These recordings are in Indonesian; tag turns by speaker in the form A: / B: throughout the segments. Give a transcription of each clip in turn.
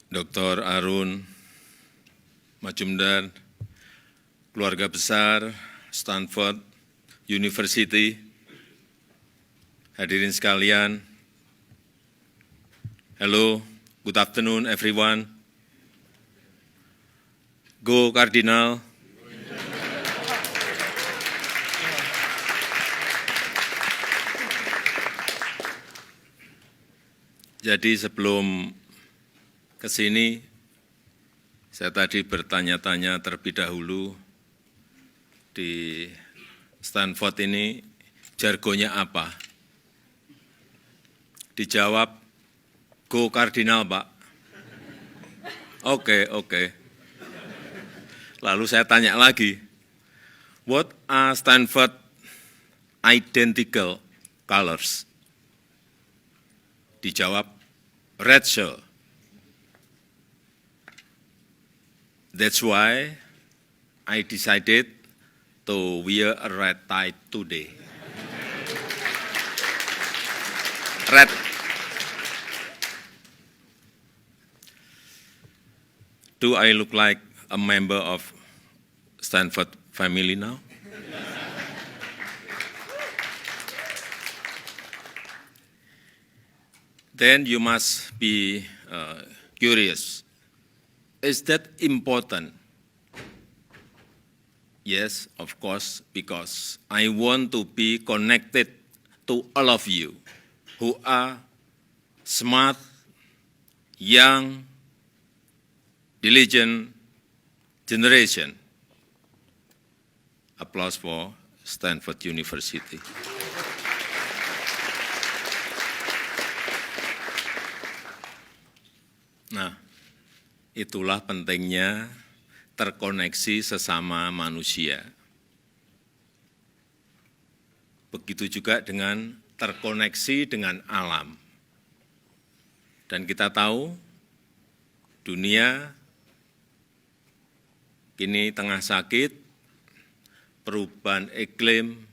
A: Dr. Arun Majumdar, keluarga besar Stanford University, hadirin sekalian, hello, good afternoon everyone. Go Cardinal. Jadi sebelum ke sini, saya tadi bertanya-tanya terlebih dahulu di Stanford ini jargonnya apa? Dijawab, go Cardinal, Pak. Oke. Lalu saya tanya lagi, what are Stanford identical colors? Dijawab, red shirt. That's why I decided to wear a red tie today. Red. Do I look like a member of Stanford family now? Then you must be curious. Is that important? Yes, of course, because I want to be connected to all of you who are smart, young, diligent generation. Applause for Stanford University. Nah, itulah pentingnya terkoneksi sesama manusia. Begitu juga dengan terkoneksi dengan alam. Dan kita tahu dunia kini tengah sakit, perubahan iklim,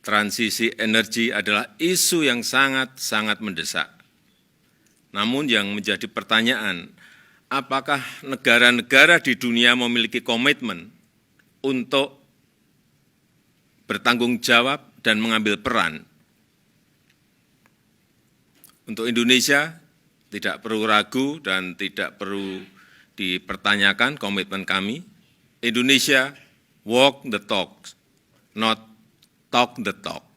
A: transisi energi adalah isu yang sangat mendesak. Namun yang menjadi pertanyaan, apakah negara-negara di dunia memiliki komitmen untuk bertanggung jawab dan mengambil peran? Untuk Indonesia tidak perlu ragu dan tidak perlu dipertanyakan komitmen kami. Indonesia walk the talk, not talk the talk.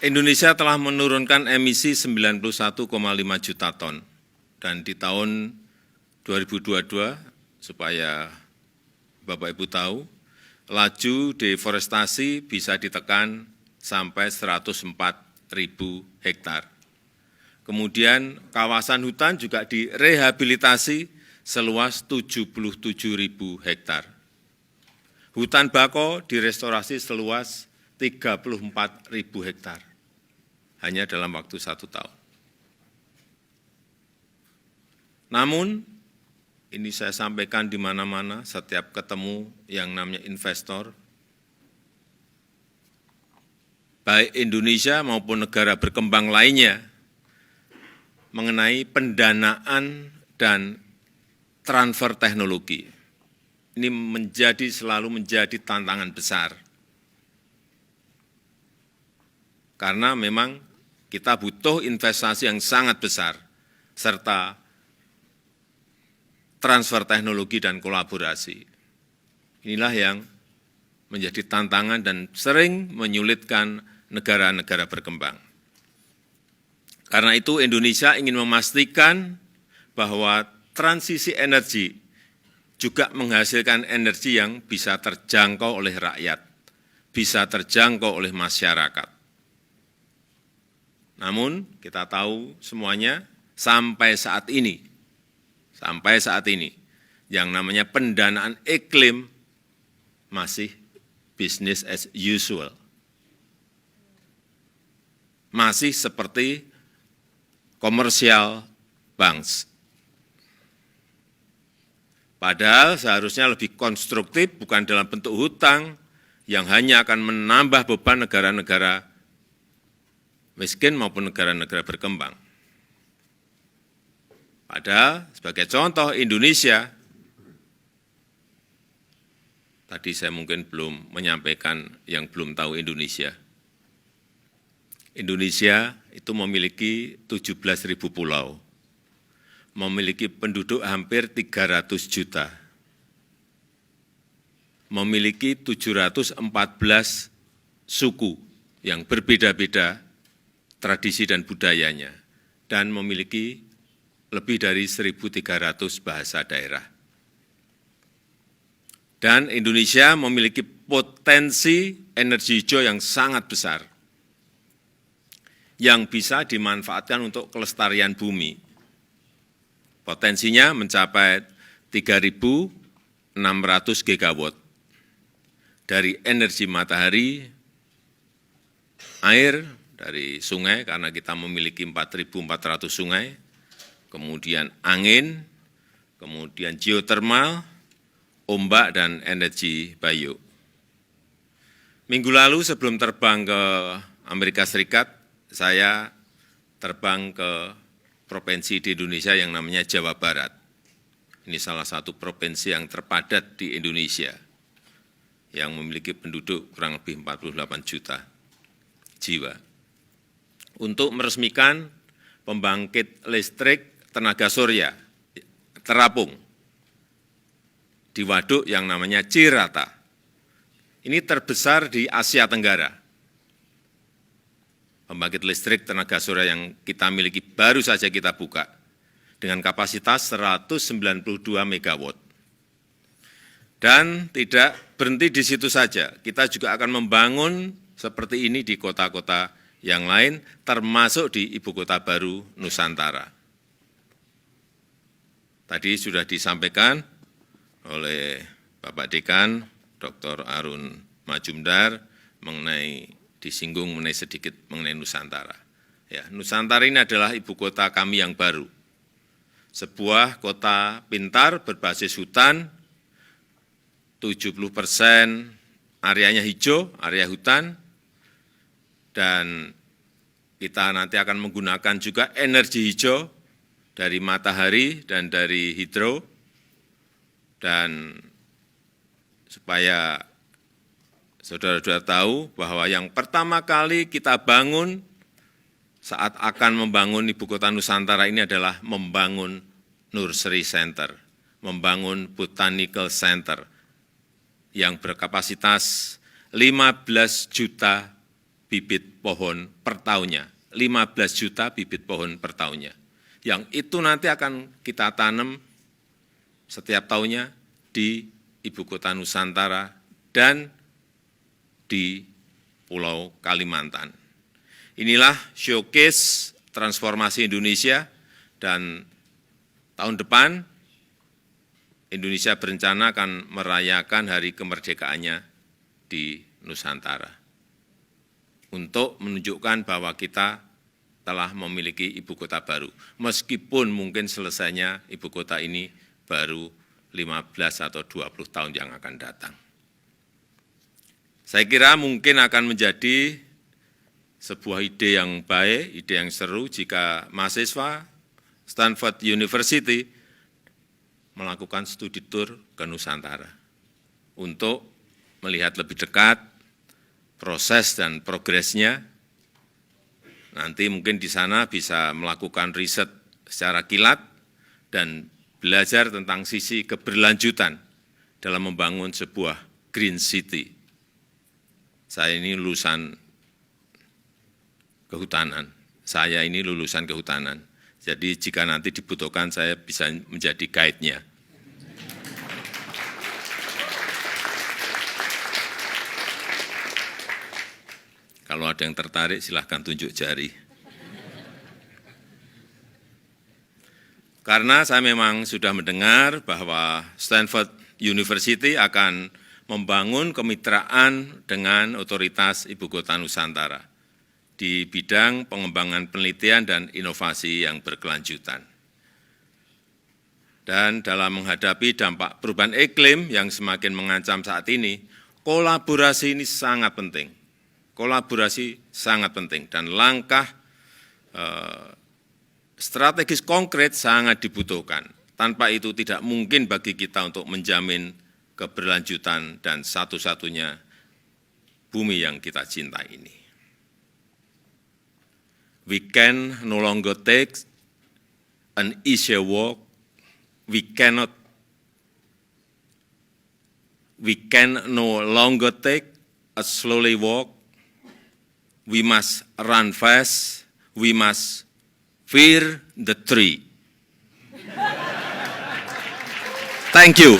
A: Indonesia telah menurunkan emisi 91,5 juta ton, dan di tahun 2022, supaya Bapak Ibu tahu, laju deforestasi bisa ditekan sampai 104.000 hektar. Kemudian kawasan hutan juga direhabilitasi seluas 77.000 hektar. Hutan bakau direstorasi seluas 34.000 hektar. Hanya dalam waktu 1 tahun. Namun, ini saya sampaikan di mana-mana, setiap ketemu yang namanya investor, baik Indonesia maupun negara berkembang lainnya, mengenai pendanaan dan transfer teknologi. Ini selalu menjadi tantangan besar. Karena memang kita butuh investasi yang sangat besar, serta transfer teknologi dan kolaborasi. Inilah yang menjadi tantangan dan sering menyulitkan negara-negara berkembang. Karena itu Indonesia ingin memastikan bahwa transisi energi juga menghasilkan energi yang bisa terjangkau oleh rakyat, bisa terjangkau oleh masyarakat. Namun kita tahu semuanya sampai saat ini, yang namanya pendanaan iklim masih business as usual. Masih seperti commercial banks. Padahal seharusnya lebih konstruktif, bukan dalam bentuk hutang yang hanya akan menambah beban negara-negara miskin maupun negara-negara berkembang. Padahal sebagai contoh Indonesia, tadi saya mungkin belum menyampaikan yang belum tahu Indonesia. Indonesia itu memiliki 17.000 pulau, memiliki penduduk hampir 300 juta, memiliki 714 suku yang berbeda-beda tradisi dan budayanya, dan memiliki lebih dari 1.300 bahasa daerah. Dan Indonesia memiliki potensi energi hijau yang sangat besar, yang bisa dimanfaatkan untuk kelestarian bumi. Potensinya mencapai 3.600 gigawatt dari energi matahari, air dari sungai, karena kita memiliki 4.400 sungai, kemudian angin, kemudian geotermal, ombak, dan energi bio. Minggu lalu sebelum terbang ke Amerika Serikat, saya terbang ke provinsi di Indonesia yang namanya Jawa Barat. Ini salah satu provinsi yang terpadat di Indonesia, yang memiliki penduduk kurang lebih 48 juta jiwa. Untuk meresmikan pembangkit listrik tenaga surya terapung di waduk yang namanya Cirata. Ini terbesar di Asia Tenggara. Pembangkit listrik tenaga surya yang kita miliki baru saja kita buka dengan kapasitas 192 megawatt. Dan tidak berhenti di situ saja, kita juga akan membangun seperti ini di kota-kota yang lain, termasuk di ibu kota baru Nusantara. Tadi sudah disampaikan oleh Bapak Dekan, Dr. Arun Majumdar, disinggung sedikit mengenai Nusantara. Ya, Nusantara ini adalah ibu kota kami yang baru. Sebuah kota pintar berbasis hutan, 70% areanya hijau, area hutan, dan kita nanti akan menggunakan juga energi hijau dari matahari dan dari hidro, dan supaya saudara-saudara tahu bahwa yang pertama kali kita bangun saat akan membangun ibu kota Nusantara ini adalah membangun Nursery Center, membangun Botanical Center yang berkapasitas 15 juta bibit pohon per tahunnya, 15 juta bibit pohon per tahunnya. Yang itu nanti akan kita tanam setiap tahunnya di ibu kota Nusantara dan di Pulau Kalimantan. Inilah showcase transformasi Indonesia, dan tahun depan Indonesia berencana akan merayakan hari kemerdekaannya di Nusantara untuk menunjukkan bahwa kita telah memiliki ibu kota baru, meskipun mungkin selesainya ibu kota ini baru 15 atau 20 tahun yang akan datang. Saya kira mungkin akan menjadi sebuah ide yang baik, ide yang seru jika mahasiswa Stanford University melakukan studi tur ke Nusantara untuk melihat lebih dekat proses dan progresnya. Nanti mungkin di sana bisa melakukan riset secara kilat dan belajar tentang sisi keberlanjutan dalam membangun sebuah green city. Saya ini lulusan kehutanan, jadi jika nanti dibutuhkan saya bisa menjadi guide-nya. Kalau ada yang tertarik silahkan tunjuk jari. Karena saya memang sudah mendengar bahwa Stanford University akan membangun kemitraan dengan otoritas Ibu Kota Nusantara di bidang pengembangan penelitian dan inovasi yang berkelanjutan. Dan dalam menghadapi dampak perubahan iklim yang semakin mengancam saat ini, kolaborasi ini sangat penting. kolaborasi sangat penting dan langkah strategis konkret sangat dibutuhkan. Tanpa itu tidak mungkin bagi kita untuk menjamin keberlanjutan dan satu-satunya bumi yang kita cintai ini. We can no longer take an easier walk. We can no longer take a slowly walk. We must run fast. We must fear the tree. Thank you.